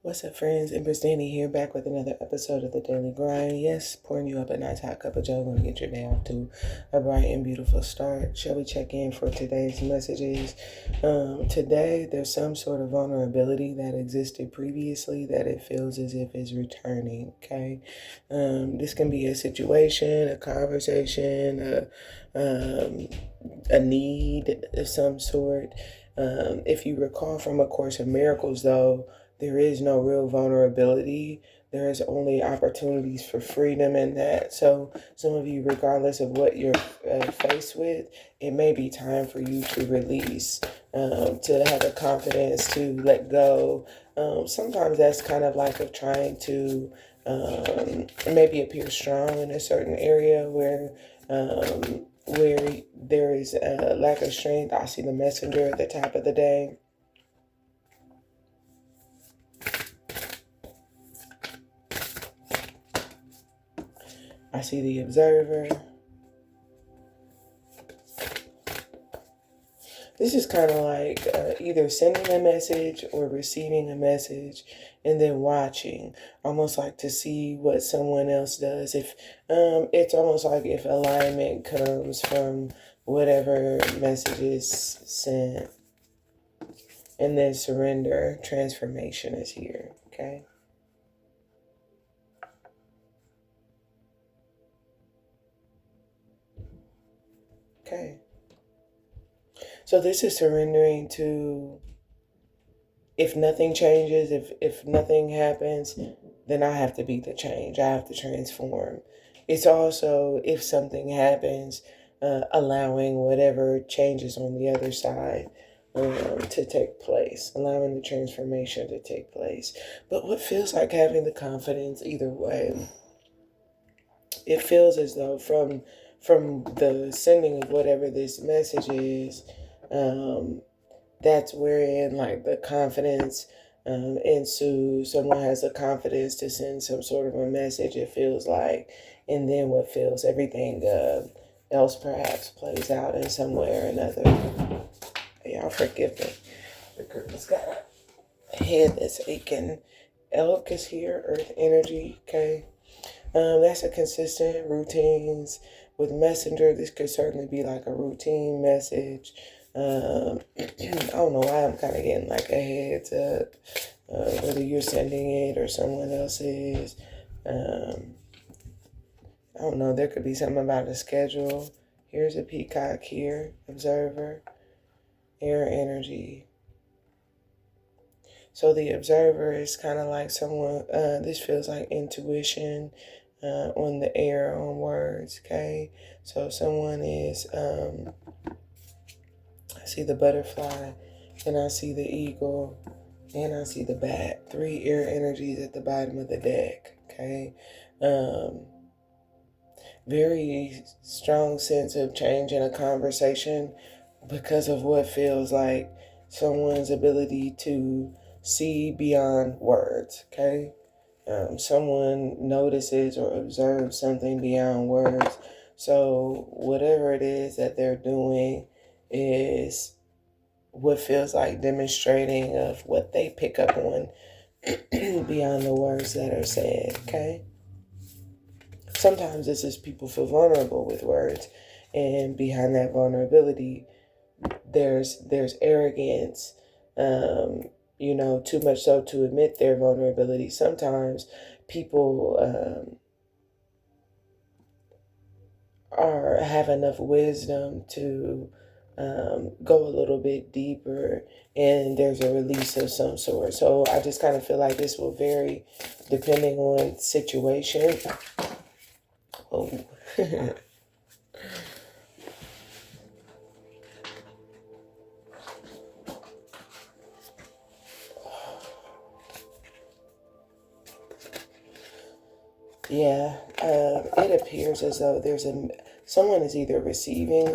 What's up, friends? Empress Dannie here, back with another episode of the Daily Grind. Yes, pouring you up a nice hot cup of joe, going to get your day off to a bright and beautiful start. Shall we check in for today's messages? Today, there's some sort of vulnerability that existed previously that it feels as if is returning, okay? This can be a situation, a conversation, a need of some sort. If you recall from A Course of Miracles, though, there is no real vulnerability. There is only opportunities for freedom in that. So some of you, regardless of what you're faced with, it may be time for you to release, to have the confidence to let go. Sometimes that's kind of like of trying to maybe appear strong in a certain area where there is a lack of strength. I see the messenger at the top of the day. I see the observer. This is kind of like either sending a message or receiving a message and then watching, almost like to see what someone else does. If it's almost like if alignment comes from whatever message is sent, and then surrender, transformation is here, okay? Okay. So this is surrendering to, if nothing changes, if nothing happens, then I have to be the change. I have to transform. It's also, if something happens, allowing whatever changes on the other side to take place, allowing the transformation to take place. But what feels like having the confidence either way, it feels as though from the sending of whatever this message is, that's wherein like the confidence ensues. Someone has the confidence to send some sort of a message, it feels like, and then what feels everything else perhaps plays out in some way or another. Y'all forgive me. The girl's got a head that's aching. Elk is here, earth energy, okay? That's a consistent routines with messenger. This could certainly be like a routine message. I don't know why I'm kind of getting like a heads up, whether you're sending it or someone else is. I don't know. There could be something about a schedule. Here's a peacock here, observer, air energy. So the observer is kind of like someone, this feels like intuition on the air, on words, okay? So someone is, I see the butterfly, and I see the eagle, and I see the bat. 3 air energies at the bottom of the deck, okay? Very strong sense of change in a conversation because of what feels like someone's ability to see beyond words, okay? Someone notices or observes something beyond words. So whatever it is that they're doing is what feels like demonstrating of what they pick up on beyond the words that are said, okay? Sometimes this is people feel vulnerable with words, and behind that vulnerability, there's arrogance, too much so to admit their vulnerability. Sometimes people have enough wisdom to go a little bit deeper, and there's a release of some sort. So I just kind of feel like this will vary depending on situation. Oh. Yeah, it appears as though someone is either receiving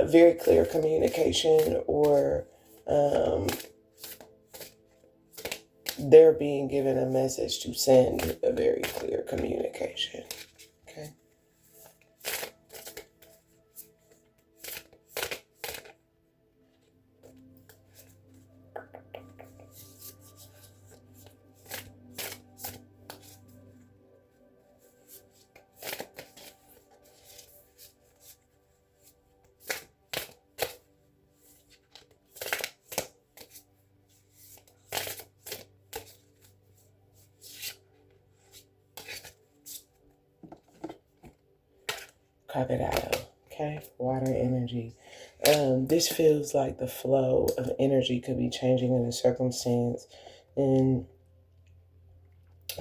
very clear communication, or they're being given a message to send a very clear communication. Okay. Crocodile. Okay, water energy. This feels like the flow of energy could be changing in a circumstance, and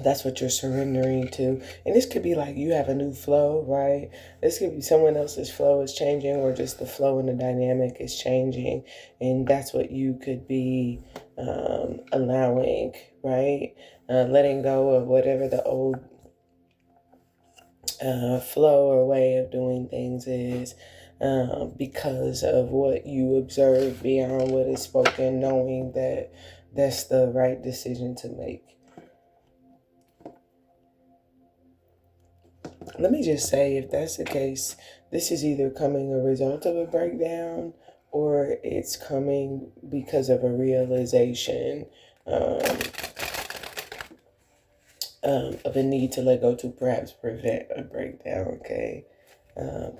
that's what you're surrendering to. And this could be like you have a new flow, right? This could be someone else's flow is changing, or just the flow and the dynamic is changing, and that's what you could be allowing, right? Letting go of whatever the old flow or way of doing things is, because of what you observe beyond what is spoken, knowing that that's the right decision to make. Let me just say, if that's the case, this is either coming a result of a breakdown, or it's coming because of a realization um, of a need to let go to perhaps prevent a breakdown, okay?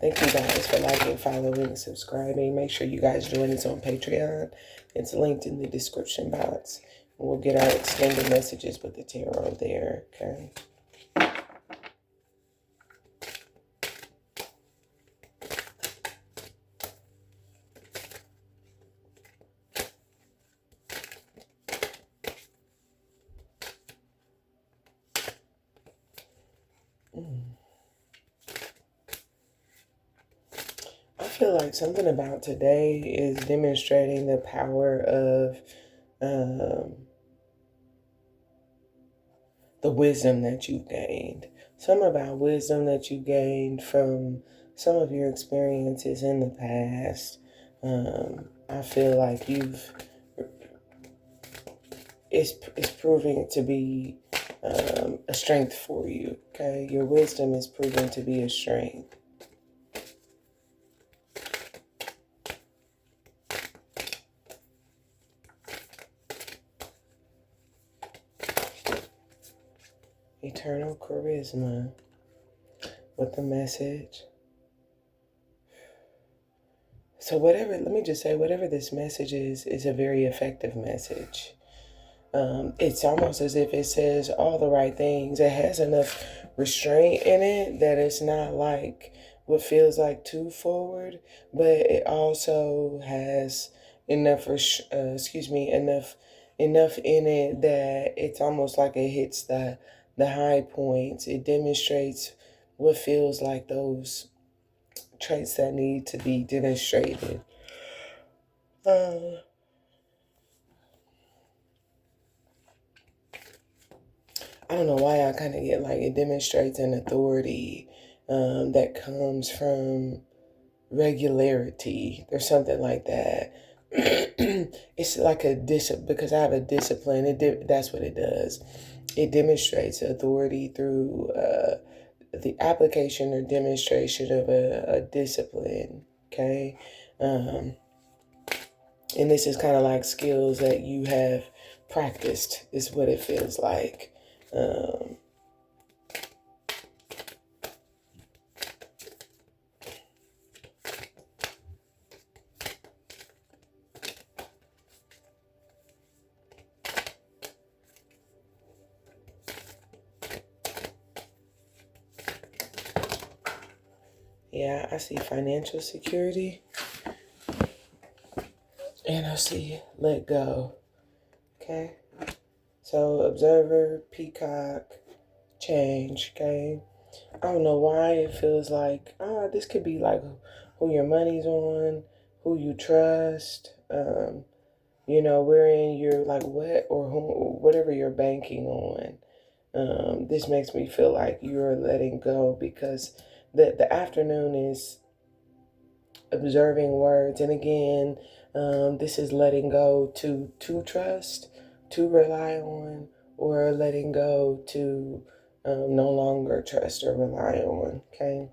Thank you guys for liking, following, subscribing. Make sure you guys join us on Patreon. It's linked in the description box. We'll get our extended messages with the tarot there, okay? I feel like something about today is demonstrating the power of um, the wisdom that you've gained. Some about wisdom that you gained from some of your experiences in the past. I feel like it's proving to be a strength for you. Okay, your wisdom is proving to be a strength. Eternal charisma with the message. So whatever, let me just say, whatever this message is a very effective message. It's almost as if it says all the right things. It has enough restraint in it that it's not like what feels like too forward, but it also has enough, enough in it that it's almost like it hits the high points. It demonstrates what feels like those traits that need to be demonstrated. Uh, I don't know why I kind of get like it demonstrates an authority that comes from regularity or something like that. It's like because I have a discipline. That's what it does. It demonstrates authority through the application or demonstration of a discipline. Okay. And this is kind of like skills that you have practiced, is what it feels like. Um, yeah, I see financial security, and I see let go. Okay. So observer, peacock, change. Okay. I don't know why it feels like, this could be like who your money's on, who you trust, wherein you're like what or who, whatever you're banking on. This makes me feel like you're letting go, because the afternoon is observing words, and again, this is letting go to trust, to rely on, or letting go to no longer trust or rely on. Okay.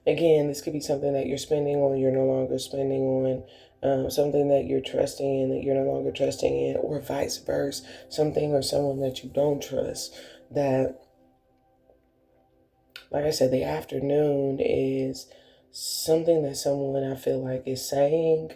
Again, this could be something that you're spending on, you're no longer spending on. Something that you're trusting in that you're no longer trusting in, or vice versa, something or someone that you don't trust. That, like I said, the afternoon is something that someone I feel like is saying,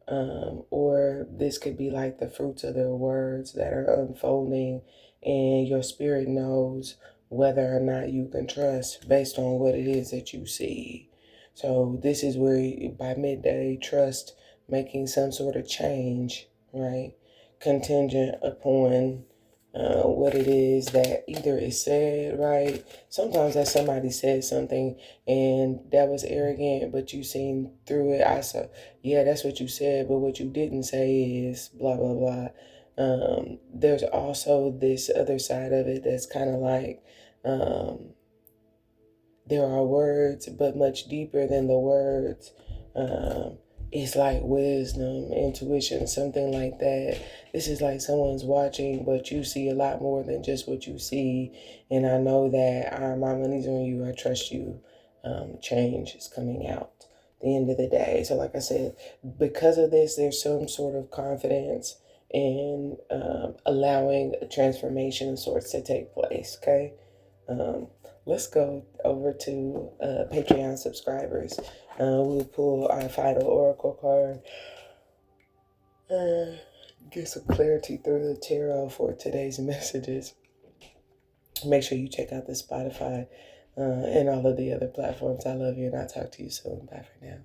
or this could be like the fruits of their words that are unfolding, and your spirit knows whether or not you can trust based on what it is that you see. So this is where by midday, trust making some sort of change, right? Contingent upon what it is that either is said, right? Sometimes that somebody said something and that was arrogant, but you seen through it. I said, yeah, that's what you said, but what you didn't say is blah, blah, blah. There's also this other side of it that's kind of like, um, there are words, but much deeper than the words. Um, it's like wisdom, intuition, something like that. This is like someone's watching, but you see a lot more than just what you see. And I know that my money's on you. I trust you. Change is coming out at the end of the day. So, like I said, because of this, there's some sort of confidence in allowing a transformation of sorts to take place. Okay. Um, let's go over to Patreon subscribers. We'll pull our final oracle card. Get some clarity through the tarot for today's messages. Make sure you check out the Spotify and all of the other platforms. I love you, and I'll talk to you soon. Bye for now.